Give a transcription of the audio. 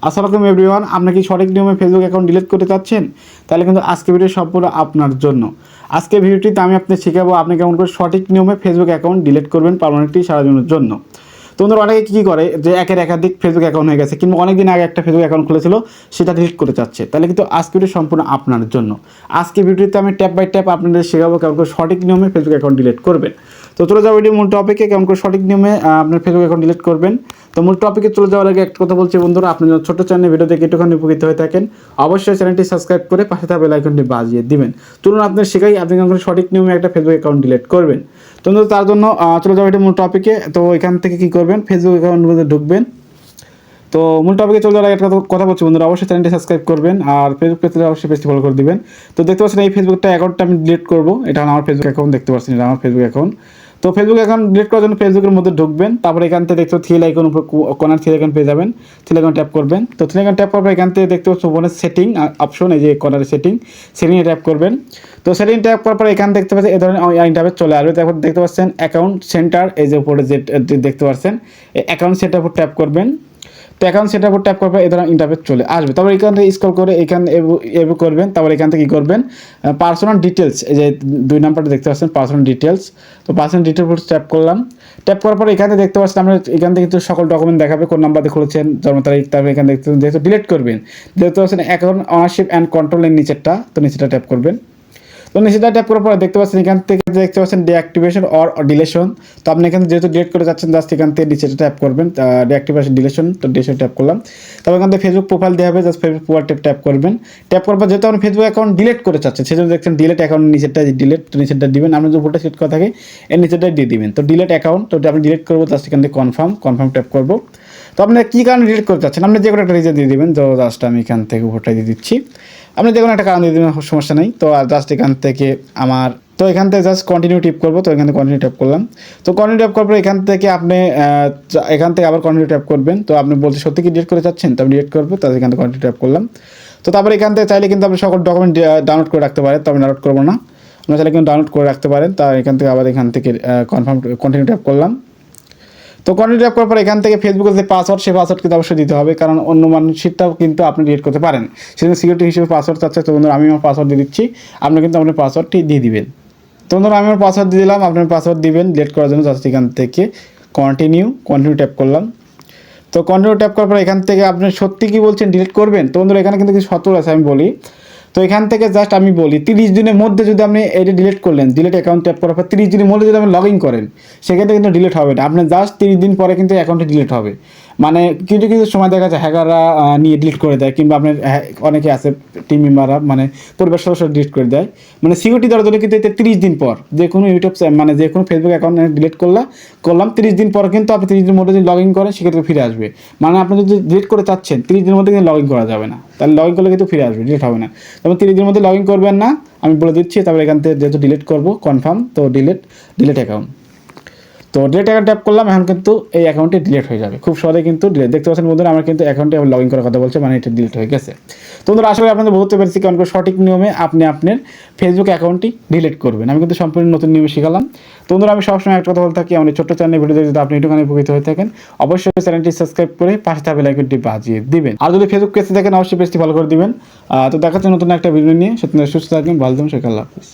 আসসালামু আলাইকুম এভরিওয়ান, আপনি কি সঠিক নিয়মে ফেসবুক অ্যাকাউন্ট ডিলিট করতে চাচ্ছেন? তাহলে কিন্তু আজকে ভিডিও সম্পূর্ণ আপনার জন্য। আজকে ভিডিওটিতে আমি আপনাকে শেখাবো আপনি কেমন করে সঠিক নিয়মে ফেসবুক অ্যাকাউন্ট ডিলিট করবেন পার্মানেন্টলি সারা জীবনের জন্য। তো বন্ধুরা, অনেকে কী করে যে একাধিক ফেসবুক অ্যাকাউন্ট হয়ে গেছে, কিংবা অনেক দিন আগে একটা ফেসবুক অ্যাকাউন্ট খুলেছিল সেটা ডিলিট করতে চাচ্ছে। তাহলে কিন্তু আজকে ভিডিও সম্পূর্ণ আপনার জন্য। আজকে ভিডিওতে আমি ট্যাপ বাই ট্যাপ আপনাদের শেখাবো কেমন করে সঠিক নিয়মে ফেসবুক অ্যাকাউন্ট ডিলিট করবেন। তো চলে যাবো ভিডিও মূল টপিকে, কেমন করে সঠিক নিয়মে আপনার ফেসবুক অ্যাকাউন্ট ডিলিট করবেন। তো মূল টপিকে চলে যাওয়ার আগে একটা কথা বলছি বন্ধুরা, আপনি যদি ছোট্ট চ্যানেলে ভিডিও দেখে একটুখানি উপকৃত হয়ে থাকেন, অবশ্যই চ্যানেলটি সাবস্ক্রাইব করে পাশে থাকা বেল আইকনটি বাজিয়ে দিবেন। চলুন আপনার শেখাই আপনি কেমন করে সঠিক নিয়মে একটা ফেসবুক অ্যাকাউন্ট ডিলিট করবেন। তো তার জন্য চলে যাবো এটা মূল টপিকে। তো এখান থেকে কী করবেন, ফেসবুক অ্যাকাউন্টের মধ্যে ঢুকবেন। তো মূল টপিকে চলে যাওয়ার একটা কথা বলছি বন্ধুরা, অবশ্যই চ্যানেলটি সাবস্ক্রাইব করবেন আর ফেসবুক পেজে অবশ্যই পেজটি ফলো করে দিবেন। তো দেখতে পাচ্ছেন এই ফেসবুকটা অ্যাকাউন্টটা আমি ডিলিট করবো, এটা আমার ফেসবুক অ্যাকাউন্ট, দেখতে পাচ্ছেন এটা আমার ফেসবুক অ্যাকাউন্ট। তো ফেসবুক অ্যাকাউন্ট ডিলিট করার জন্য ফেসবুকের মধ্যে ঢুকবেন, তারপরে এখান থেকে দেখতে থ্রি আইকন উপর কোনার থ্রি আইকন পেয়ে যাবেন, থ্রি আইকন ট্যাপ করবেন। তো থ্রি আইকন ট্যাপ করবেন, এখান থেকে দেখতে পাচ্ছেন ওপরে সেটিং অপশন, এই যে কর্নারে সেটিংয়ে ট্যাপ করবেন। তো সেটিং ট্যাপ করার পরে এখানে দেখতে পাচ্ছেন এই ধরনের ইন্টারফেস চলে আসবে। তারপর দেখতে পাচ্ছেন অ্যাকাউন্ট সেন্টার, এই যে উপরে যে দেখতে পাচ্ছেন এই অ্যাকাউন্ট সেন্টার উপর ট্যাপ করবেন। তো অ্যাকাউন্ট সেটার উপর ট্যাপ করবে, এই ধরনের ইন্টারফেস চলে আসবে। তারপর এখান থেকে স্ক্রল করে এখানে এভ করবেন। তারপর এখান থেকে কী করবেন, পার্সোনাল ডিটেলস, এই যে 2 নাম্বারটা দেখতে পাচ্ছেন পার্সোনাল ডিটেলস। তো পার্সোনাল ডিটেলস উপর ট্যাপ করলাম। ট্যাপ করার পরে এখানে দেখতে পাচ্ছেন আমরা এখান থেকে কিন্তু সকল ডকুমেন্ট দেখাবে, কোন নাম্বার দিয়ে খুলেছেন, জন্ম তারিখ। তারপর এখানে যেহেতু ডিলিট করবেন, দেখতে পাচ্ছেন অ্যাকাউন্ট অনারশিপ অ্যান্ড কন্ট্রোলের নিচেরটা, তো নিচেটা ট্যাপ করবেন। তো নিচেটা ট্যাপ করার পরে দেখতে পাচ্ছেন এখান থেকে দেখতে পাচ্ছেন ডিঅ্যাক্টিভেশন অর ডিলেশন। তো আপনি এখানে যেহেতু ডিলিট করে যাচ্ছেন, জাস্ট এখান থেকে নিচেটা ট্যাপ করবেন, ডিঅ্যাক্টিভেশন ডিলেশন। তো ডিলেশন ট্যাপ করলাম। তারপর এখান থেকে ফেসবুক প্রোফাইল দেওয়া হবে, জাস্ট ফেসবুক প্রোফাইল ট্যাপ করবেন। ট্যাপ করার পর যেহেতু আপনি ফেসবুক অ্যাকাউন্ট ডিলিট করে চাচ্ছেন, সেজন্য দেখছেন ডিলিট অ্যাকাউন্ট নিচেরটা ডিলিট, তো নিচেরটা দিবেন। আপনি যে উপরটা সেট করা থাকে এর নিচেরটাই দিয়ে দিবেন। তো ডিলিট অ্যাকাউন্ট, তো আপনি ডিলিট করবো, জাস্ট এখান থেকে কনফার্ম ট্যাপ করবো। তো আপনি কী কারণে ডিলিট করতে চাচ্ছেন, আপনি যে কোনো একটা রিজন দিয়ে দেবেন। তো জাস্ট আমি এখান থেকে উপরটা দিয়ে দিচ্ছি, আপনি যে কোনো একটা কারণ দিয়ে দেবেন, সমস্যা নেই। তো জাস্ট এখান থেকে এখান থেকে জাস্ট কন্টিনিউ টিপ করবো। তো এখান থেকে কন্টিনিউ ট্যাপ করলাম। তো কন্টিনিউ ট্যাপ করার পর এখান থেকে আপনি এখান থেকে আবার কন্টিনিউ ট্যাপ করবেন। তো আপনি বলতে সত্যি কি ডিলিট করে চাচ্ছেন, তো আমি ডিলিট করবো, তো এখান থেকে কন্টিনিউ ট্যাপ করলাম। তো তারপরে এখান থেকে চাইলে কিন্তু আপনি সকল ডকুমেন্ট ডাউনলোড করে রাখতে পারেন, তো আমি ডাউনলোড করবো না, আপনার চাইলে কিন্তু ডাউনলোড করে রাখতে পারেন। তা এখান থেকে আবার এখান থেকে কন্টিনিউ ট্যাপ করলাম। তো কন্টিনিউ ট্যাপ করার পর এখান থেকে ফেসবুকের যে পাসওয়ার্ড, সেই পাসওয়ার্ড কিন্তু অবশ্যই দিতে হবে, কারণ অন্য মানুষেরটাও কিন্তু আপনি ডিলিট করতে পারেন, সেজন্য সিকিউরিটি হিসেবে পাসওয়ার্ড চাচ্ছে। তো বন্ধুরা, আমি আমার পাসওয়ার্ড দিয়ে দিচ্ছি, আপনি কিন্তু আপনার পাসওয়ার্ডটি দিয়ে দিবেন। তো বন্ধুরা, আমি আমার পাসওয়ার্ড দিয়ে দিলাম, আপনার পাসওয়ার্ড দিবেন ডিলিট করার জন্য। জাস্ট এখান থেকে কন্টিনিউ ট্যাপ করলাম। তো কন্টিনিউ ট্যাপ করার পর এখান থেকে আপনি সত্যি কি বলছেন ডিলিট করবেন। তো বন্ধুরা, এখানে কিন্তু কিছু শর্ত আছে, আমি বলি। তো এখান থেকে জাস্ট আমি বলি 30 দিনের মধ্যে যদি আপনি এটা ডিলিট করলেন, ডিলিট অ্যাকাউন্ট ট্যাপ করার পর 30 দিনের মধ্যে যদি আপনি লগ ইন করেন, সেক্ষেত্রে কিন্তু ডিলিট হবে না। আপনি জাস্ট 30 দিন পরে কিন্তু অ্যাকাউন্টে ডিলিট হবে। মানে কিছু কিছু সময় দেখা যায় হ্যাকাররা নিয়ে ডিলিট করে দেয়, কিংবা আপনার অনেকে আছে টিম মেম্বাররা মানে পরিবার সদস্য ডিলিট করে দেয়। মানে সিকিউরিটি দেওয়ার জন্য কিন্তু এতে 30 দিন পর যে কোনো ইউটিউব মানে যে কোনো ফেসবুক অ্যাকাউন্ট ডিলিট করলাম 30 দিন পর কিন্তু আপনি 30 দিনের মধ্যে যদি লগ ইন করেন, সেক্ষেত্রে ফিরে আসবে। মানে আপনি যদি ডিলিট করে চাচ্ছেন 30 দিনের মধ্যে কিন্তু লগ ইন করা যাবে না, তাহলে লগ ইন করলে কিন্তু ফিরে আসবে, ডিলিট হবে না। তবে 30 দিনের মধ্যে লগ ইন করবেন না, আমি বলে দিচ্ছি। তারপরে এখান থেকে যেহেতু ডিলিট করবো কনফার্ম, তো ডিলিট অ্যাকাউন্ট। তো ডিলিট অ্যাকাউন্ট ট্যাপ করলাম, এখন কিন্তু এই অ্যাকাউন্টে ডিলিট হয়ে যাবে খুব সহজে। কিন্তু দেখতে পাচ্ছেন বন্ধুরা, আমার কিন্তু অ্যাকাউন্টে লগ ইন করার কথা বলছে, মানে এটা ডিলিট হয়ে গেছে। তো বন্ধুরা, আশা করি আপনাদের বুঝতে পেরেছি কেমন করে সঠিক নিয়মে আপনি আপনার ফেসবুক অ্যাকাউন্টটি ডিলিট করবেন। আমি কিন্তু সম্পূর্ণ নতুন নিয়মে শিখালাম। তো বন্ধুরা, আমি সবসময় একটা কথা বলে থাকি, আমাদের ছোট্ট চ্যানেলে ভিডিও যদি আপনি একটুখানি উপকৃত হয়ে থাকেন, অবশ্যই চ্যানেলটি সাবস্ক্রাইব করে পাশে থাকা বেল আইকনটি বাজিয়ে দিবেন। আর যদি ফেসবুক পেজে দেখেন, অবশ্যই পেজটি ফলো করে দিবেন। তো দেখাচ্ছি নতুন একটা ভিডিও নিয়ে। সুস্থ থাকবেন, ভালো থাকবেন, আল্লাহ হাফেজ।